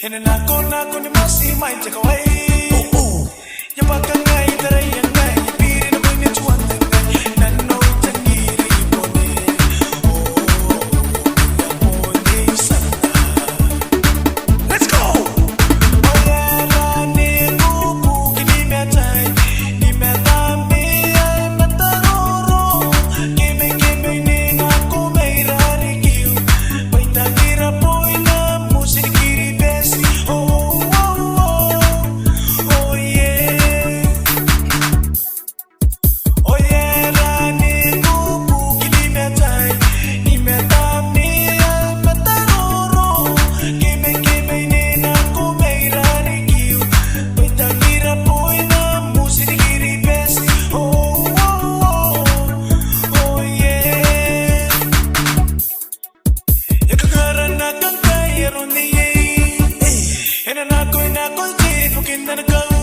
nako ni masi mai take away. Ya bakanga itara yanga ipiri na bine chuanda nanno itangiri bone. Oh ya bone sana. Let's go. Oyala ni kuku kini metai ni metami ay mataroro. Keme ni ngako meirari kiu. Waitangira poina musik Kiribati. And I'm not going to give, fucking